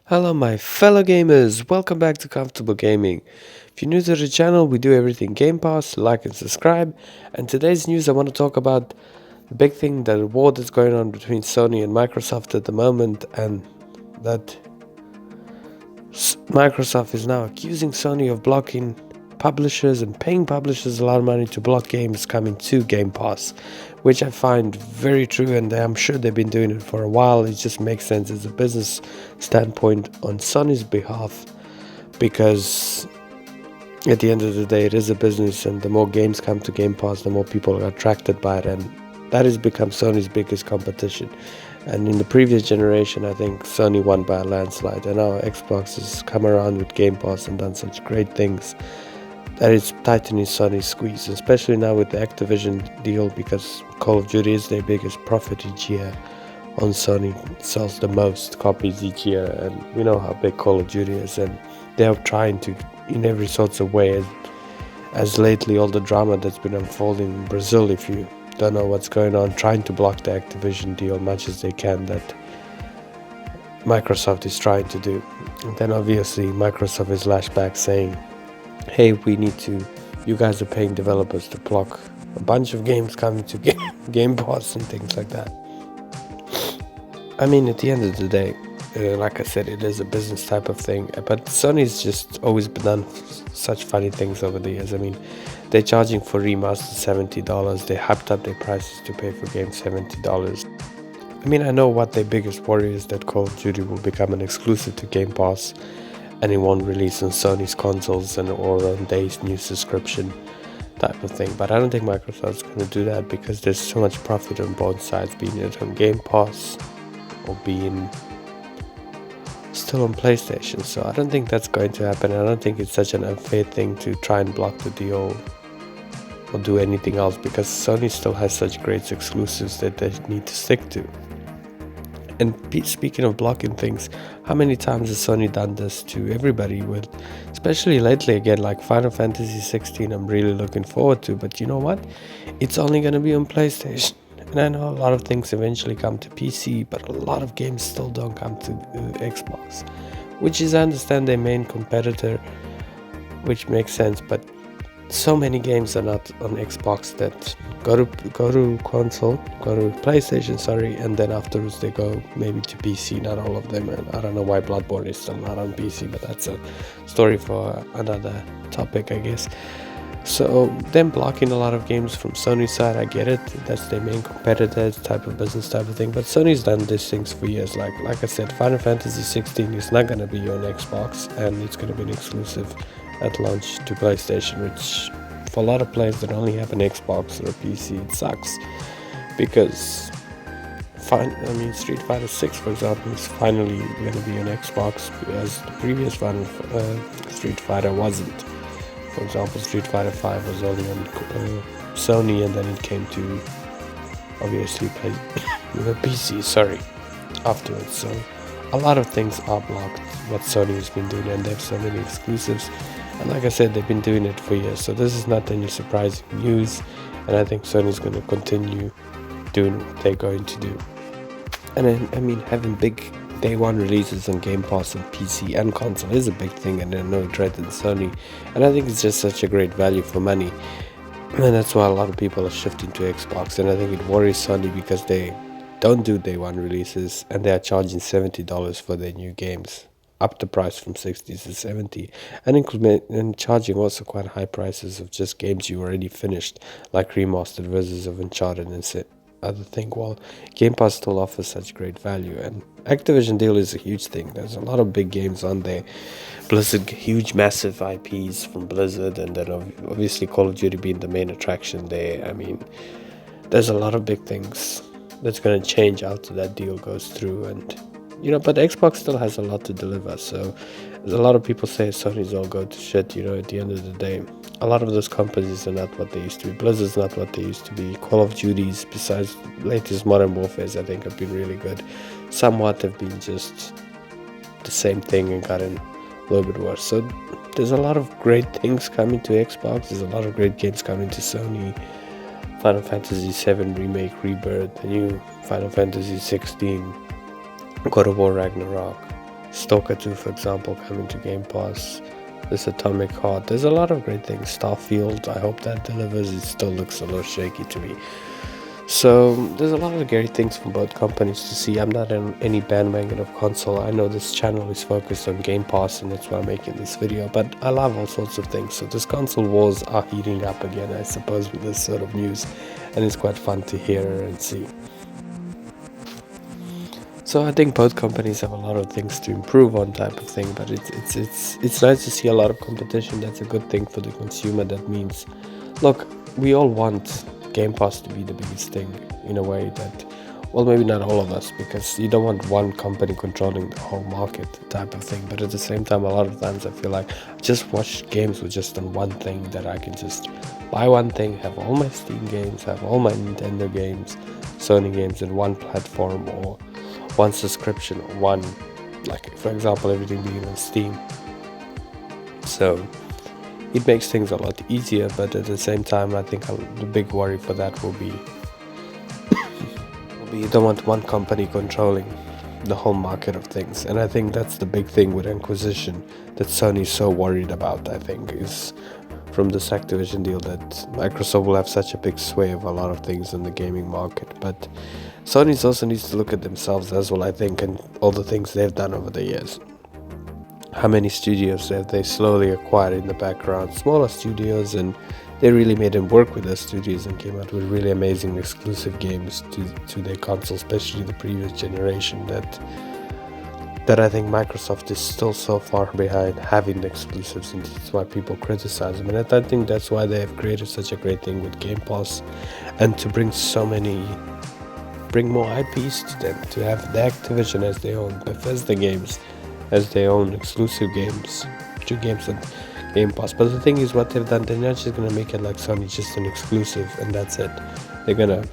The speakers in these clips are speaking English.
Hello, my fellow gamers. Welcome back to Comfortable Gaming. If you're new to the channel, we do everything Game Pass. Like and subscribe. And today's news, I want to talk about the big thing, the war that's going on between Sony and Microsoft at the moment, and that Microsoft is now accusing Sony of blocking publishers and paying publishers a lot of money to block games coming to Game Pass, which I find very true, and I'm sure they've been doing it for a while. It just makes sense as a business standpoint on Sony's behalf, because at the end of the day it is a business, and the more games come to Game Pass, the more people are attracted by it, and that has become Sony's biggest competition. And in the previous generation, I think Sony won by a landslide, and now Xbox has come around with Game Pass and done such great things that it's tightening Sony's squeeze, especially now with the Activision deal, because Call of Duty is their biggest profit each year on Sony. It sells the most copies each year, and we know how big Call of Duty is, and they're trying to, in every sorts of way, as lately all the drama that's been unfolding in Brazil, if you don't know what's going on, trying to block the Activision deal much as they can, that Microsoft is trying to do. And then obviously Microsoft is lashed back saying, hey, you guys are paying developers to block a bunch of games coming to Game Pass and things like that. I mean, at the end of the day, like I said, it is a business type of thing, but Sony's just always done such funny things over the years. I mean, they're charging for remasters $70. They hyped up their prices to pay for games $70. I mean, I know what their biggest worry is, that Call of Duty will become an exclusive to Game Pass, and it won't release on Sony's consoles or on their new subscription type of thing. But I don't think Microsoft's going to do that, because there's so much profit on both sides, being it on Game Pass or being still on PlayStation. So I don't think that's going to happen. I don't think it's such an unfair thing to try and block the deal or do anything else, because Sony still has such great exclusives that they need to stick to. And speaking of blocking things, how many times has Sony done this to everybody, with, especially lately again, like Final Fantasy 16 I'm really looking forward to, but you know what? It's only going to be on PlayStation. And I know a lot of things eventually come to PC, but a lot of games still don't come to Xbox, which is, I understand, their main competitor, which makes sense, but so many games are not on Xbox that go to PlayStation, and then afterwards they go maybe to PC. Not all of them, and I don't know why Bloodborne is still not on PC, but that's a story for another topic, I guess. So them blocking a lot of games from Sony's side, I get it. That's their main competitor, type of business type of thing. But Sony's done these things for years. Like I said, Final Fantasy 16 is not going to be on Xbox, and it's going to be an exclusive at launch to PlayStation, which for a lot of players that only have an Xbox or a PC, it sucks, because Street Fighter 6, for example, is finally going to be on Xbox, as the previous Street Fighter wasn't. For example, Street Fighter 5 was only on Sony, and then it came to obviously play with a PC, afterwards. So a lot of things are blocked, what Sony has been doing, and they have so many exclusives. And like I said, they've been doing it for years, so this is not any surprising news, and I think Sony's going to continue doing what they're going to do. And I mean, having big day one releases on Game Pass on PC and console is a big thing, and I know it threatens Sony, and I think it's just such a great value for money, and that's why a lot of people are shifting to Xbox. And I think it worries Sony, because they don't do day one releases, and they are charging $70 for their new games, up the price from 60 to 70, and charging also quite high prices of just games you already finished, like remastered versions of Uncharted and other thing. While Game Pass still offers such great value, and Activision Deal is a huge thing. There's a lot of big games on there. Blizzard, huge massive IPs from Blizzard, and then obviously Call of Duty being the main attraction there. I mean, there's a lot of big things that's going to change after that deal goes through, and but Xbox still has a lot to deliver. So there's a lot of people say Sony's all go to shit. At the end of the day, a lot of those companies are not what they used to be. Blizzard's not what they used to be. Call of Duty's, besides latest Modern Warfare's, I think have been really good. Somewhat have been just the same thing and gotten a little bit worse. So there's a lot of great things coming to Xbox. There's a lot of great games coming to Sony. Final Fantasy 7 Remake Rebirth, the new Final Fantasy 16, God of War Ragnarok, Stalker 2, for example, coming to Game Pass. There's Atomic Heart. There's a lot of great things. Starfield, I hope that delivers. It still looks a little shaky to me. So there's a lot of great things from both companies to see. I'm not in any bandwagon of console. I know this channel is focused on Game Pass and that's why I'm making this video, but I love all sorts of things. So this console wars are heating up again, I suppose, with this sort of news, and it's quite fun to hear and see. So I think both companies have a lot of things to improve on, type of thing, but it's nice to see a lot of competition. That's a good thing for the consumer. That means, look, we all want Game Pass to be the biggest thing in a way that, well, maybe not all of us, because you don't want one company controlling the whole market, type of thing. But at the same time, a lot of times I feel like I just watch games with just on one thing, that I can just buy one thing, have all my Steam games, have all my Nintendo games, Sony games in one platform, or one subscription, or one, like, for example, everything being on Steam. So it makes things a lot easier, but at the same time, I think the big worry for that will be you don't want one company controlling the whole market of things. And I think that's the big thing with Acquisition that Sony's so worried about, I think, is from this Activision deal, that Microsoft will have such a big sway of a lot of things in the gaming market. But Sony also needs to look at themselves as well, I think, and all the things they've done over the years. How many studios have they slowly acquired in the background, smaller studios, and they really made them work with those studios and came out with really amazing exclusive games to their console, especially the previous generation, that I think Microsoft is still so far behind having the exclusives, and that's why people criticize them. And I think that's why they have created such a great thing with Game Pass, and to bring more IPs to them, to have the Activision as their own, Bethesda games as their own exclusive games, 2 games on Game Pass. But the thing is, what they've done, they're not just gonna make it like Sony, just an exclusive and that's it. They're gonna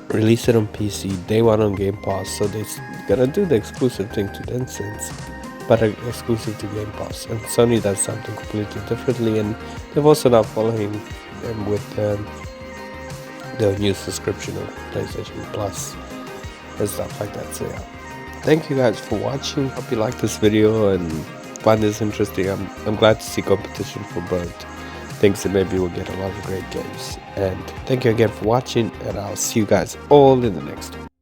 release it on PC, day one on Game Pass, so they're gonna do the exclusive thing to Tencent, but exclusive to Game Pass. And Sony does something completely differently, and they've also now following them with the new subscription of PlayStation Plus and stuff like that. So yeah, thank you guys for watching. Hope you like this video and find this interesting. I'm glad to see competition for both things, and maybe we'll get a lot of great games. And thank you again for watching, and I'll see you guys all in the next one.